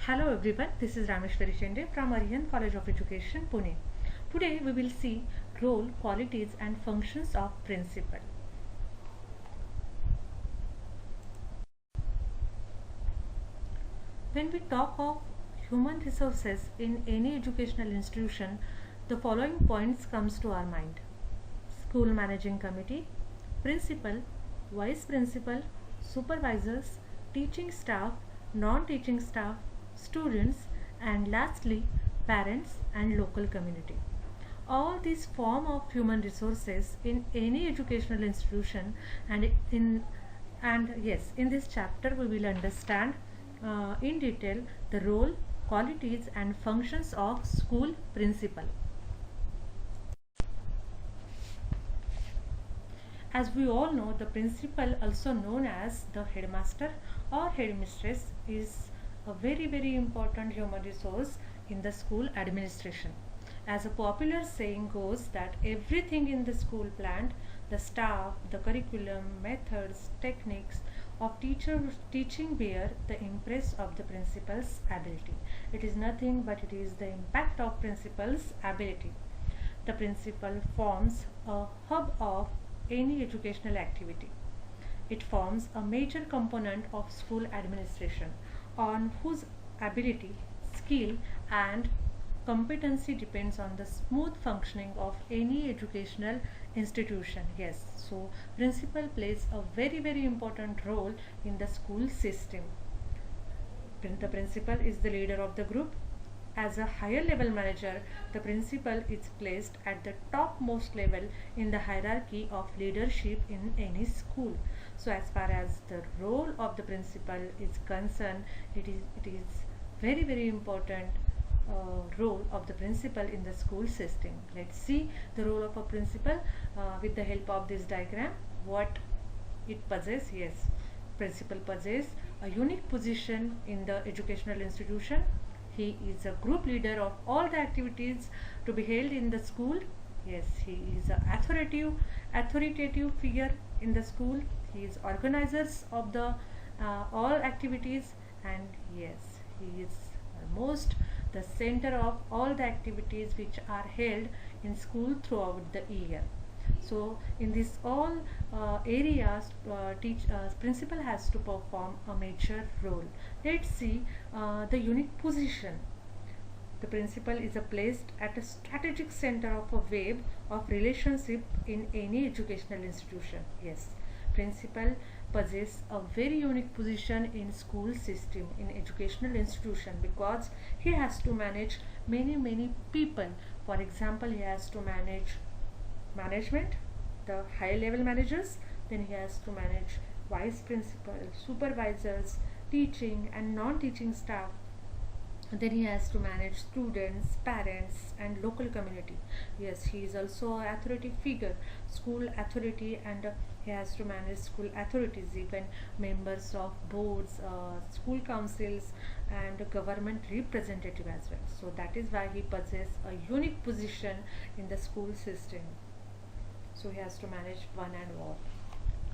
Hello everyone, this is Rameshwari Shende from Arihant College of Education, Pune. Today we will see role, qualities and functions of principal. When we talk of human resources in any educational institution, the following points comes to our mind. School managing committee, principal, vice principal, supervisors, teaching staff, non-teaching staff, students, and lastly parents and local community. All these form of human resources in any educational institution, in this chapter we will understand in detail the role, qualities and functions of school principal. As we all know, the principal, also known as the headmaster or headmistress, is a very important human resource in the school administration. As a popular saying goes that everything in the school plant, the staff, the curriculum, methods, techniques of teaching bear the impress of the principal's ability. It is nothing but it is the impact of principal's ability. The principal forms a hub of any educational activity. It forms a major component of school administration on whose ability, skill and competency depends on the smooth functioning of any educational institution. Yes, so principal plays a very important role in the school system. The principal is the leader of the group. As a higher level manager, the principal is placed at the topmost level in the hierarchy of leadership in any school. So as far as the role of the principal is concerned, it is very important role of the principal in the school system. Let's see the role of a principal with the help of this diagram. What it possesses? Yes, principal possesses a unique position in the educational institution. He is a group leader of all the activities to be held in the school. Yes, he is an authoritative figure in the school. He is organizers of the all activities, and yes, he is almost the center of all the activities which are held in school throughout the year. So in this all areas, principal has to perform a major role. Let's see the unique position. The principal is placed at a strategic center of a web of relationship in any educational institution. Yes, principal possesses a very unique position in school system, in educational institution, because he has to manage many people. For example, he has to manage management, the higher level managers, then he has to manage vice principal, supervisors, teaching and non-teaching staff, then he has to manage students, parents and local community. Yes, he is also an authority figure, school authority, and he has to manage school authorities, even members of boards, school councils and government representative as well. So that is why he possesses a unique position in the school system. So he has to manage one and all.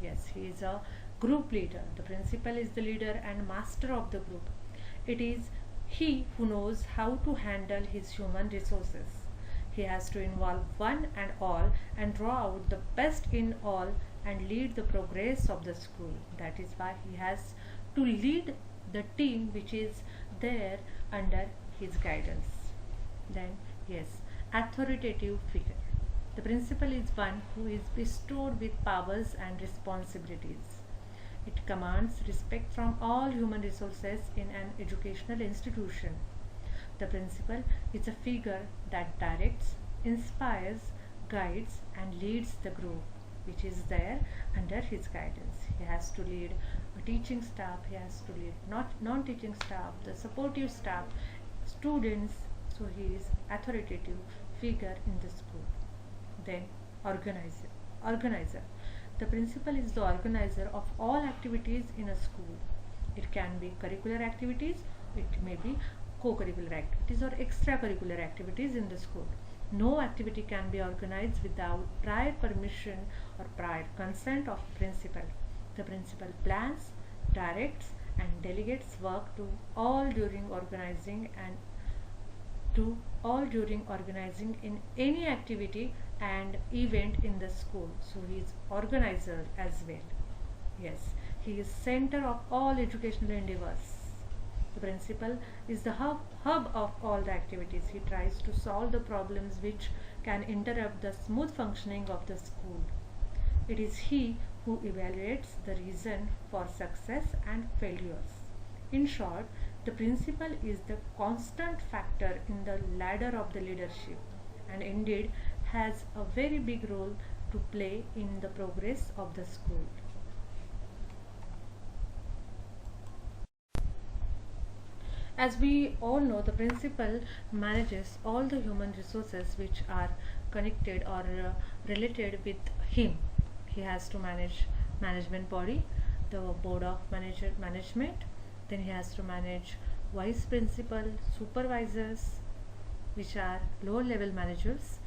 Yes, he is a group leader. The principal is the leader and master of the group. It is he who knows how to handle his human resources. He has to involve one and all and draw out the best in all and lead the progress of the school. That is why he has to lead the team which is there under his guidance. Then yes, authoritative figure. The principal is one who is bestowed with powers and responsibilities. It commands respect from all human resources in an educational institution. The principal is a figure that directs, inspires, guides and leads the group which is there under his guidance. He has to lead a teaching staff, he has to lead non-teaching staff, the supportive staff, students. So he is authoritative figure in the school. Then organizer. The principal is the organizer of all activities in a school. It can be curricular activities, it may be co-curricular activities or extracurricular activities in the school. No activity can be organized without prior permission or prior consent of principal. The principal plans, directs and delegates work to all during organizing in any activity and event in the school. So he is organizer as well. Yes, he is center of all educational endeavors. The principal is the hub of all the activities. He tries to solve the problems which can interrupt the smooth functioning of the school. It is he who evaluates the reason for success and failures. In short, the principal is the constant factor in the ladder of the leadership and indeed has a very big role to play in the progress of the school. As we all know, the principal manages all the human resources which are connected or related with him. He has to manage management body, the board of management, then he has to manage vice principal, supervisors, which are lower level managers,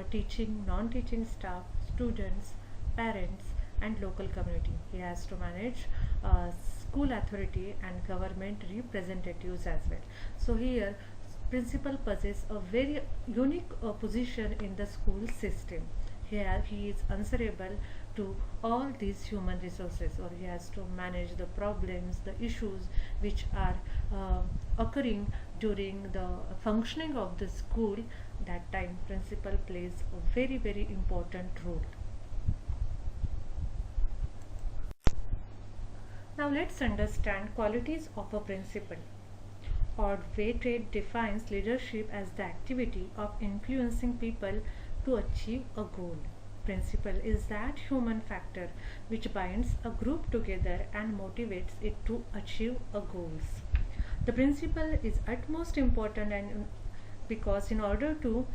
teaching, non-teaching staff, students, parents, and local community. He has to manage school authority and government representatives as well. So here principal possesses a very unique position in the school system. Here he is answerable to all these human resources, or he has to manage the problems, the issues which are occurring during the functioning of the school. That time principal plays a very important role. Now let's understand qualities of a principal. Ordway defines leadership as the activity of influencing people to achieve a goal. Principle is that human factor which binds a group together and motivates it to achieve a goals. The principle is utmost important and because in order to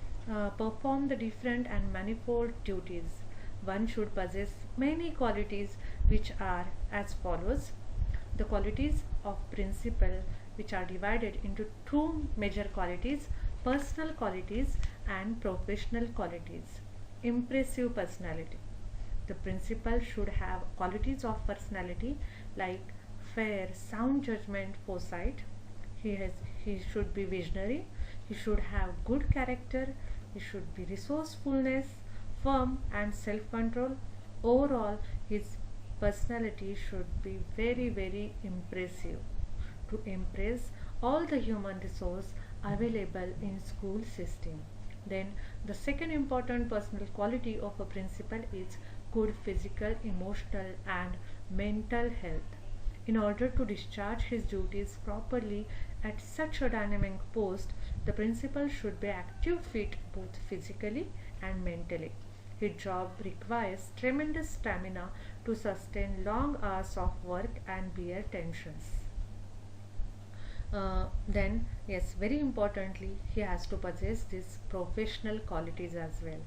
perform the different and manifold duties, one should possess many qualities which are as follows. The qualities of principle which are divided into two major qualities: personal qualities and professional qualities. Impressive personality. The principal should have qualities of personality like fair, sound judgment, foresight. He should be visionary. He should have good character. He should be resourcefulness, firm and self-control. Overall, his personality should be very impressive to impress all the human resource available in school system. Then the second important personal quality of a principal is good physical, emotional and mental health. In order to discharge his duties properly at such a dynamic post, the principal should be active fit both physically and mentally. His job requires tremendous stamina to sustain long hours of work and bear tensions. Then yes, very importantly, he has to possess these professional qualities as well.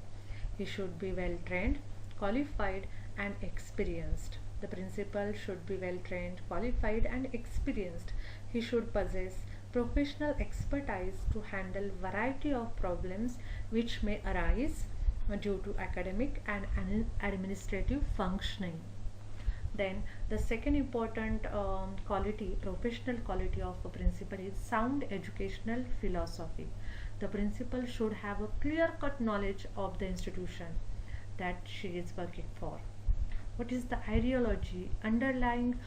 He should be well trained, qualified and experienced. The principal should be well trained, qualified and experienced. He should possess professional expertise to handle variety of problems which may arise due to academic and administrative functioning. Then the second important professional quality of a principal is sound educational philosophy. The principal should have a clear-cut knowledge of the institution that she is working for. What is the ideology, underlying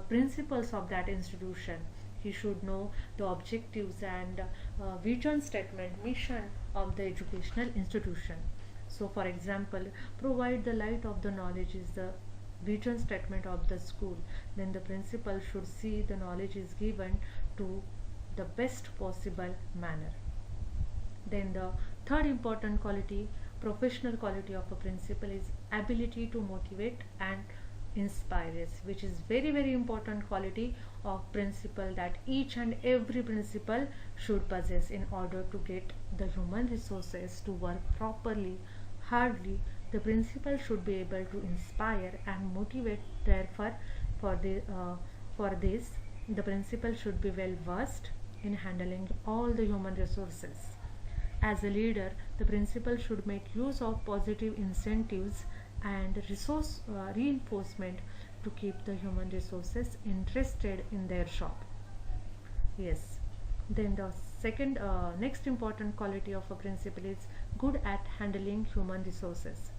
principles of that institution? He should know the objectives and vision statement, mission of the educational institution. So, for example, provide the light of the knowledge is the vision statement of the school. Then the principal should see the knowledge is given to the best possible manner. Then the third important quality, professional quality of a principal is ability to motivate and inspire us, which is very important quality of principal that each and every principal should possess in order to get the human resources to work properly, hardly. The principal should be able to inspire and motivate. Therefore, for this, the principal should be well versed in handling all the human resources. As a leader, the principal should make use of positive incentives and resource reinforcement to keep the human resources interested in their shop. Yes. Then the second next important quality of a principal is good at handling human resources.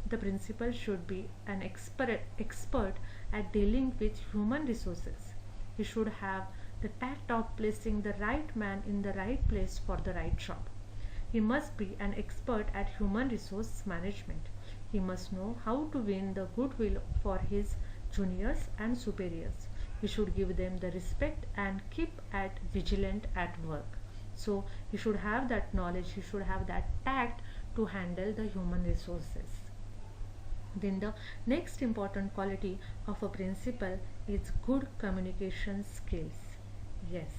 The principal should be an expert at dealing with human resources. He should have the tact of placing the right man in the right place for the right job. He must be an expert at human resource management. He must know how to win the goodwill for his juniors and superiors. He should give them the respect and keep at vigilant at work. So he should have that knowledge, he should have that tact to handle the human resources. Then the next important quality of a principal is good communication skills. Yes,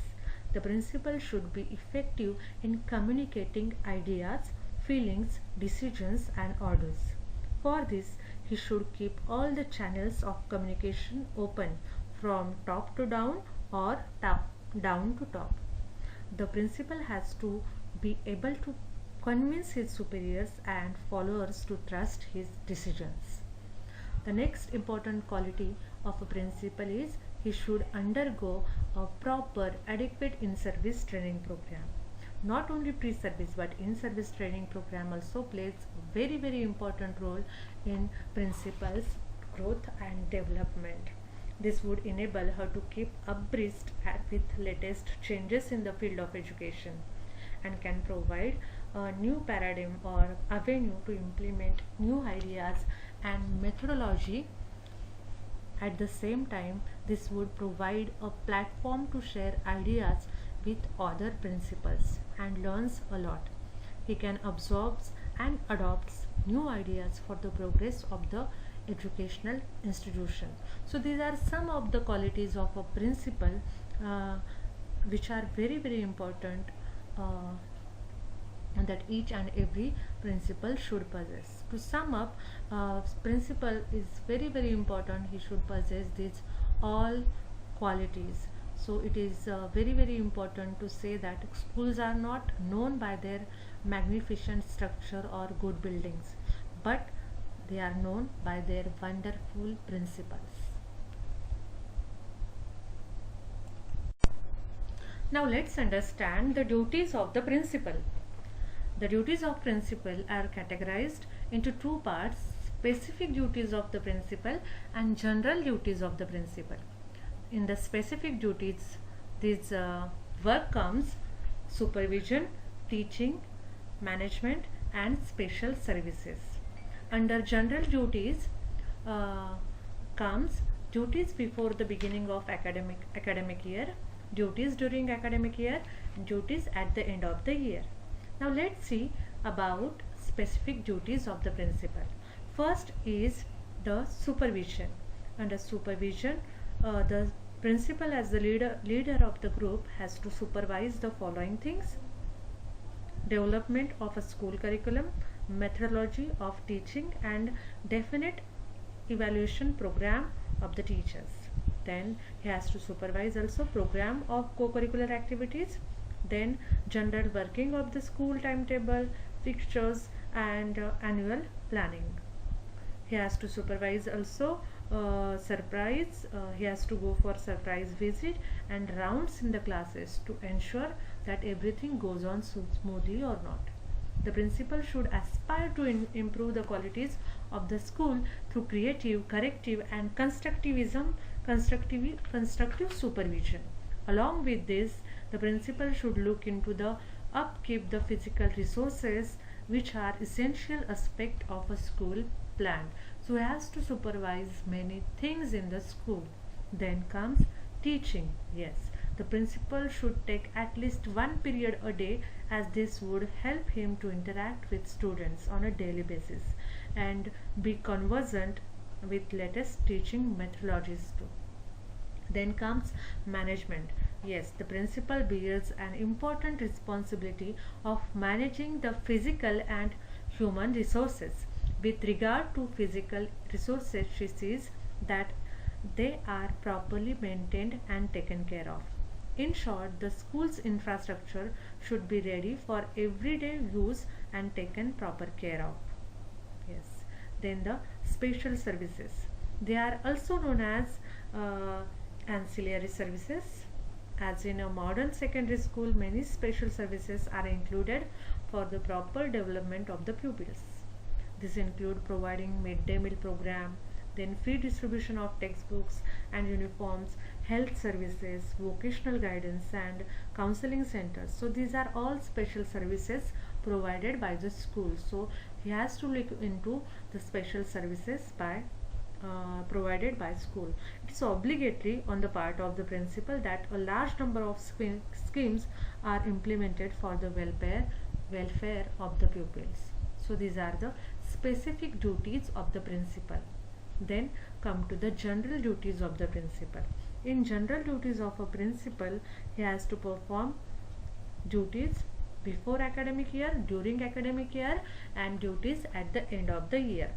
the principal should be effective in communicating ideas, feelings, decisions and orders. For this, he should keep all the channels of communication open from top to down or down to top. The principal has to be able to convince his superiors and followers to trust his decisions. The next important quality of a principal is he should undergo a proper, adequate in-service training program. Not only pre-service but in-service training program also plays a very important role in principal's growth and development. This would enable her to keep abreast with latest changes in the field of education and can provide a new paradigm or avenue to implement new ideas and methodology. At the same time, this would provide a platform to share ideas with other principals and learns a lot. He can absorb and adopts new ideas for the progress of the educational institution. So these are some of the qualities of a principal which are very important and that each and every principal should possess. To sum up, principal is very important. He should possess these all qualities. So it is very important to say that schools are not known by their magnificent structure or good buildings, but they are known by their wonderful principals. Now let's understand the duties of the principal. The duties of principal are categorized into two parts: specific duties of the principal and general duties of the principal. In the specific duties, this work comes supervision, teaching, management and special services. Under general duties comes duties before the beginning of academic year, duties during academic year, and duties at the end of the year. Now let's see about specific duties of the principal. First is the supervision. Under supervision, the principal as the leader of the group has to supervise the following things: development of a school curriculum, methodology of teaching and definite evaluation program of the teachers. Then he has to supervise also program of co-curricular activities, then general working of the school timetable, fixtures and annual planning. He has to supervise also he has to go for surprise visit and rounds in the classes to ensure that everything goes on smoothly or not. The principal should aspire to improve the qualities of the school through creative, corrective and constructive supervision. Along with this, the principal should look into the upkeep the physical resources which are essential aspect of a school plan. So he has to supervise many things in the school. Then comes teaching. Yes, the principal should take at least one period a day, as this would help him to interact with students on a daily basis and be conversant with latest teaching methodologies too. Then comes management. Yes, the principal bears an important responsibility of managing the physical and human resources. With regard to physical resources, she sees that they are properly maintained and taken care of. In short, the school's infrastructure should be ready for everyday use and taken proper care of. Yes. Then the special services. They are also known as ancillary services. As in a modern secondary school, many special services are included for the proper development of the pupils. This include providing midday meal program, then free distribution of textbooks and uniforms, health services, vocational guidance and counseling centers. So these are all special services provided by the school. So he has to look into the special services by provided by school. It is obligatory on the part of the principal that a large number of schemes are implemented for the welfare of the pupils. So these are the specific duties of the principal. Then come to the general duties of the principal. In general duties of a principal, he has to perform duties before academic year, during academic year, and duties at the end of the year.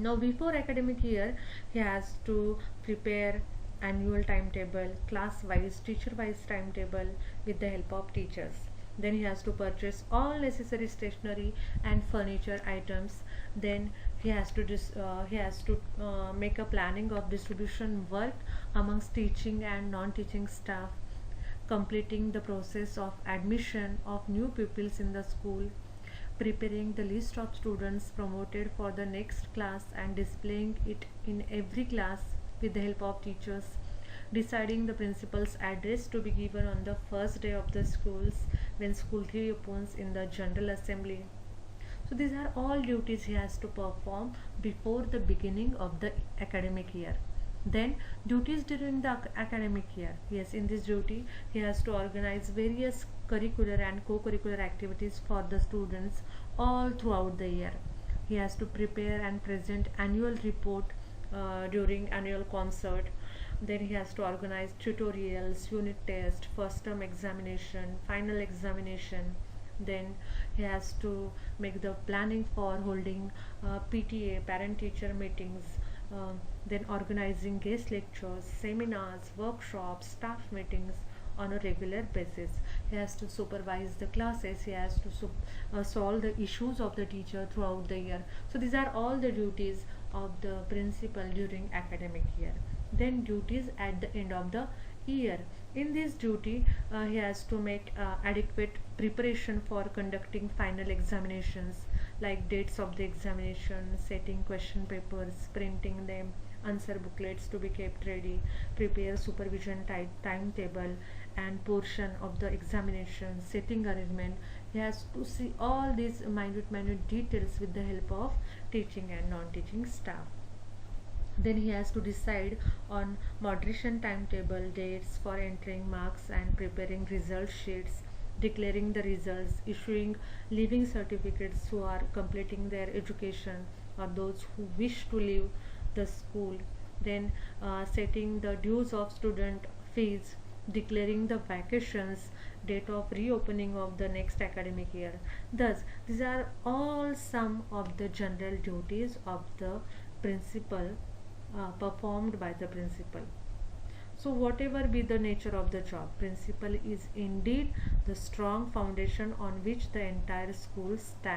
Now before academic year, he has to prepare annual timetable, class wise, teacher wise timetable with the help of teachers. Then he has to purchase all necessary stationery and furniture items. Then he has to make a planning of distribution work amongst teaching and non-teaching staff, completing the process of admission of new pupils in the school, preparing the list of students promoted for the next class and displaying it in every class with the help of teachers, deciding the principal's address to be given on the first day of the schools when school reopens in the general assembly. So these are all duties he has to perform before the beginning of the academic year. Then duties during the academic year. Yes, in this duty he has to organize various curricular and co-curricular activities for the students all throughout the year. He has to prepare and present annual report during annual concert. Then he has to organize tutorials, unit test, first term examination, final examination. Then he has to make the planning for holding PTA, parent teacher meetings, uh, then organizing guest lectures, seminars, workshops, staff meetings on a regular basis. He has to supervise the classes. He has to solve the issues of the teacher throughout the year. So these are all the duties of the principal during academic year. Then duties at the end of the year. In this duty, he has to make adequate preparation for conducting final examinations, like dates of the examination, setting question papers, printing them, answer booklets to be kept ready, prepare supervision timetable and portion of the examination, setting arrangement. He has to see all these minute details with the help of teaching and non-teaching staff. Then he has to decide on moderation timetable, dates for entering marks and preparing result sheets, declaring the results, issuing leaving certificates who are completing their education or those who wish to leave the school. Then setting the dues of student fees, declaring the vacations, date of reopening of the next academic year. Thus these are all some of the general duties of the principal, performed by the principal. So whatever be the nature of the job, principal is indeed the strong foundation on which the entire school stands.